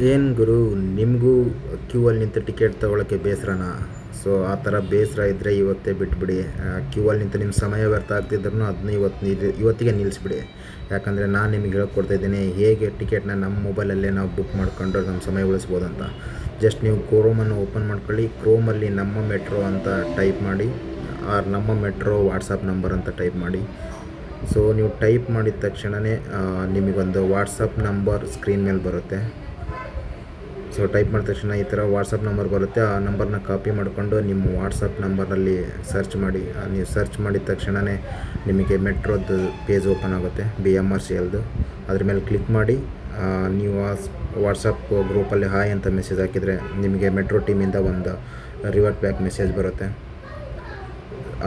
ಏನು ಗುರು, ನಿಮಗೂ ಕ್ಯೂ ಅಲ್ಲಿ ನಿಂತು ಟಿಕೆಟ್ ತೊಗೊಳಕ್ಕೆ ಬೇಸರನಾ? ಸೊ ಆ ಥರ ಬೇಸರ ಇದ್ದರೆ ಇವತ್ತೇ ಬಿಟ್ಬಿಡಿ. ಕ್ಯೂ ಅಲ್ಲಿ ನಿಂತು ನಿಮ್ಮ ಸಮಯ ವ್ಯರ್ಥ ಆಗ್ತಿದ್ರೂ ಅದನ್ನ ಇವತ್ತಿಗೆ ನಿಲ್ಲಿಸ್ಬಿಡಿ. ಯಾಕಂದರೆ ನಾನು ನಿಮಗೆ ಹೇಳ್ಕೊಡ್ತಾಯಿದ್ದೀನಿ ಹೇಗೆ ಟಿಕೆಟ್ನ ನಮ್ಮ ಮೊಬೈಲಲ್ಲೇ ನಾವು ಬುಕ್ ಮಾಡ್ಕೊಂಡು ನಮ್ಮ ಸಮಯ ಉಳಿಸ್ಬೋದು ಅಂತ. ಜಸ್ಟ್ ನೀವು ಕ್ರೋಮನ್ನು ಓಪನ್ ಮಾಡ್ಕೊಳ್ಳಿ. ಕ್ರೋಮಲ್ಲಿ ನಮ್ಮ ಮೆಟ್ರೋ ಅಂತ ಟೈಪ್ ಮಾಡಿ, ಆರ್ ನಮ್ಮ ಮೆಟ್ರೋ ವಾಟ್ಸಪ್ ನಂಬರ್ ಅಂತ ಟೈಪ್ ಮಾಡಿ. ಸೊ ನೀವು ಟೈಪ್ ಮಾಡಿದ ತಕ್ಷಣವೇ ನಿಮಗೊಂದು ವಾಟ್ಸಪ್ ನಂಬರ್ ಸ್ಕ್ರೀನ್ ಮೇಲೆ ಬರುತ್ತೆ. ಸೊ ಟೈಪ್ ಮಾಡಿದ ತಕ್ಷಣ ಈ ಥರ ವಾಟ್ಸಪ್ ನಂಬರ್ ಬರುತ್ತೆ. ಆ ನಂಬರ್ನ ಕಾಪಿ ಮಾಡಿಕೊಂಡು ನಿಮ್ಮ ವಾಟ್ಸಪ್ ನಂಬರಲ್ಲಿ ಸರ್ಚ್ ಮಾಡಿ. ನೀವು ಸರ್ಚ್ ಮಾಡಿದ ತಕ್ಷಣವೇ ನಿಮಗೆ ಮೆಟ್ರೋದು ಪೇಜ್ ಓಪನ್ ಆಗುತ್ತೆ, BMRCLದು. ಅದ್ರ ಮೇಲೆ ಕ್ಲಿಕ್ ಮಾಡಿ. ನೀವು ವಾಟ್ಸಪ್ ಗ್ರೂಪಲ್ಲಿ ಹಾಯ್ ಅಂತ ಮೆಸೇಜ್ ಹಾಕಿದರೆ ನಿಮಗೆ ಮೆಟ್ರೋ ಟೀಮಿಂದ ಒಂದು ರಿವರ್ಟ್ ಬ್ಯಾಕ್ ಮೆಸೇಜ್ ಬರುತ್ತೆ.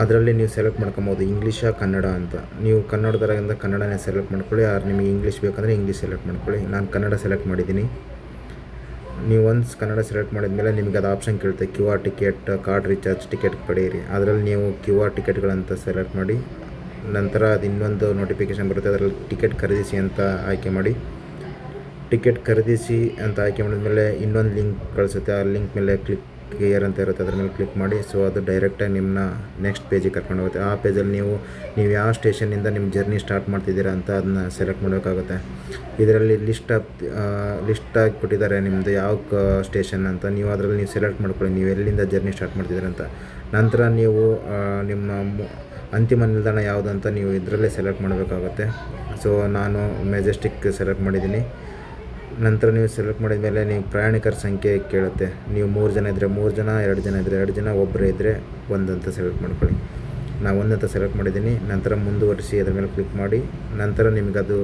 ಅದರಲ್ಲಿ ನೀವು ಸೆಲೆಕ್ಟ್ ಮಾಡ್ಕೊಬೋದು ಇಂಗ್ಲೀಷಾ ಕನ್ನಡ ಅಂತ. ನೀವು ಕನ್ನಡದರಾಗಿಂದ ಕನ್ನಡನೇ ಸೆಲೆಕ್ಟ್ ಮಾಡ್ಕೊಳ್ಳಿ. ನಿಮಗೆ ಇಂಗ್ಲೀಷ್ ಬೇಕಂದರೆ ಇಂಗ್ಲೀಷ್ ಸೆಲೆಕ್ಟ್ ಮಾಡ್ಕೊಳ್ಳಿ. ನಾನು ಕನ್ನಡ ಸೆಲೆಕ್ಟ್ ಮಾಡಿದ್ದೀನಿ. ನೀವು ಒನ್ಸ್ ಕನ್ನಡ ಸೆಲೆಕ್ಟ್ ಮಾಡಿದ್ಮೇಲೆ ನಿಮಗೆ ಅದು ಆಪ್ಷನ್ ಕೇಳುತ್ತೆ QR ticket, card recharge, ticket ಪಡೆಯಿರಿ. ಅದರಲ್ಲಿ ನೀವು QR ಟಿಕೆಟ್ಗಳಂತ ಸೆಲೆಕ್ಟ್ ಮಾಡಿ. ನಂತರ ಅದು ಇನ್ನೊಂದು ನೋಟಿಫಿಕೇಷನ್ ಬರುತ್ತೆ, ಅದರಲ್ಲಿ ಟಿಕೆಟ್ ಖರೀದಿಸಿ ಅಂತ ಆಯ್ಕೆ ಮಾಡಿ. ಟಿಕೆಟ್ ಖರೀದಿಸಿ ಅಂತ ಆಯ್ಕೆ ಮಾಡಿದ್ಮೇಲೆ ಇನ್ನೊಂದು ಲಿಂಕ್ ಕಳಿಸುತ್ತೆ. ಆ ಲಿಂಕ್ ಮೇಲೆ ಕ್ಲಿಕ್ ಹಿಯರ್ ಅಂತ ಇರುತ್ತೆ, ಅದ್ರ ಮೇಲೆ ಕ್ಲಿಕ್ ಮಾಡಿ. ಸೊ ಅದು ಡೈರೆಕ್ಟಾಗಿ ನಿಮ್ಮನ್ನ ನೆಕ್ಸ್ಟ್ ಪೇಜಿಗೆ ಕರ್ಕೊಂಡು ಹೋಗುತ್ತೆ. ಆ ಪೇಜಲ್ಲಿ ನೀವು ಯಾವ ಸ್ಟೇಷನಿಂದ ನಿಮ್ಮ ಜರ್ನಿ ಸ್ಟಾರ್ಟ್ ಮಾಡ್ತಿದ್ದೀರಾ ಅಂತ ಅದನ್ನ ಸೆಲೆಕ್ಟ್ ಮಾಡಬೇಕಾಗುತ್ತೆ. ಇದರಲ್ಲಿ ಲಿಸ್ಟ್ ಆಗಿಬಿಟ್ಟಿದ್ದಾರೆ ನಿಮ್ಮದು ಯಾವ ಸ್ಟೇಷನ್ ಅಂತ. ನೀವು ಅದರಲ್ಲಿ ನೀವು ಸೆಲೆಕ್ಟ್ ಮಾಡ್ಕೊಳ್ಳಿ ನೀವು ಎಲ್ಲಿಂದ ಜರ್ನಿ ಸ್ಟಾರ್ಟ್ ಮಾಡ್ತಿದ್ದೀರ ಅಂತ. ನಂತರ ನೀವು ನಿಮ್ಮ ಅಂತಿಮ ನಿಲ್ದಾಣ ಯಾವುದಂತ ನೀವು ಇದರಲ್ಲೇ ಸೆಲೆಕ್ಟ್ ಮಾಡಬೇಕಾಗುತ್ತೆ. ಸೊ ನಾನು ಮೆಜೆಸ್ಟಿಕ್ ಸೆಲೆಕ್ಟ್ ಮಾಡಿದ್ದೀನಿ. ನಂತರ ನೀವು ಸೆಲೆಕ್ಟ್ ಮಾಡಿದ ಮೇಲೆ ನೀವು ಪ್ರಯಾಣಿಕರ ಸಂಖ್ಯೆ ಕೇಳುತ್ತೆ. ನೀವು 3 ಜನ ಇದ್ದರೆ 3 ಜನ, 2 ಜನ ಇದ್ದರೆ 2 ಜನ, ಒಬ್ಬರೇ ಇದ್ದರೆ 1 ಅಂತ ಸೆಲೆಕ್ಟ್ ಮಾಡ್ಕೊಳ್ಳಿ. ನಾನು 1 ಅಂತ ಸೆಲೆಕ್ಟ್ ಮಾಡಿದ್ದೀನಿ. ನಂತರ ಮುಂದುವರಿಸಿ ಅದ್ರ ಮೇಲೆ ಕ್ಲಿಕ್ ಮಾಡಿ. ನಂತರ ನಿಮಗದು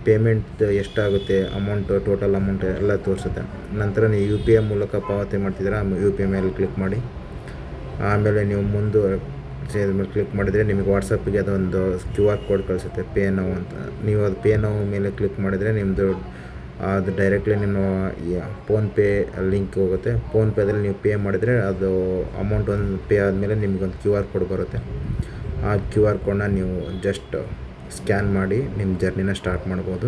ಪೇಮೆಂಟ್ ಎಷ್ಟಾಗುತ್ತೆ ಅಮೌಂಟು, ಟೋಟಲ್ ಅಮೌಂಟ್ ಎಲ್ಲ ತೋರಿಸುತ್ತೆ. ನಂತರ ನೀವು UPI ಮೂಲಕ ಪಾವತಿ ಮಾಡ್ತಿದ್ದೀರಾ, UPI ಮೇಲೆ ಕ್ಲಿಕ್ ಮಾಡಿ. ಆಮೇಲೆ ನೀವು ಮುಂದುವರಿಸಿ ಅದ್ರ ಮೇಲೆ ಕ್ಲಿಕ್ ಮಾಡಿದರೆ ನಿಮಗೆ ವಾಟ್ಸಪ್ಪಿಗೆ ಅದೊಂದು QR ಕೋಡ್ ಕಳಿಸುತ್ತೆ, ಪೇ ನೌ ಅಂತ. ನೀವು ಅದು ಪೇ ನೌ ಮೇಲೆ ಕ್ಲಿಕ್ ಮಾಡಿದರೆ ನಿಮ್ಮದು ಅದು ಡೈರೆಕ್ಟ್ಲಿ ನಿಮ್ಮ ಫೋನ್ಪೇ ಲಿಂಕ್ ಹೋಗುತ್ತೆ. ಫೋನ್ಪೇದಲ್ಲಿ ನೀವು ಪೇ ಮಾಡಿದರೆ ಅದು ಅಮೌಂಟ್ ಒಂದು ಪೇ ಆದಮೇಲೆ ನಿಮಗೊಂದು QR ಕೋಡ್ ಬರುತ್ತೆ. ಆ QR ಕೋಡನ್ನ ನೀವು ಜಸ್ಟ್ ಸ್ಕ್ಯಾನ್ ಮಾಡಿ ನಿಮ್ಮ ಜರ್ನಿನ ಸ್ಟಾರ್ಟ್ ಮಾಡ್ಬೋದು.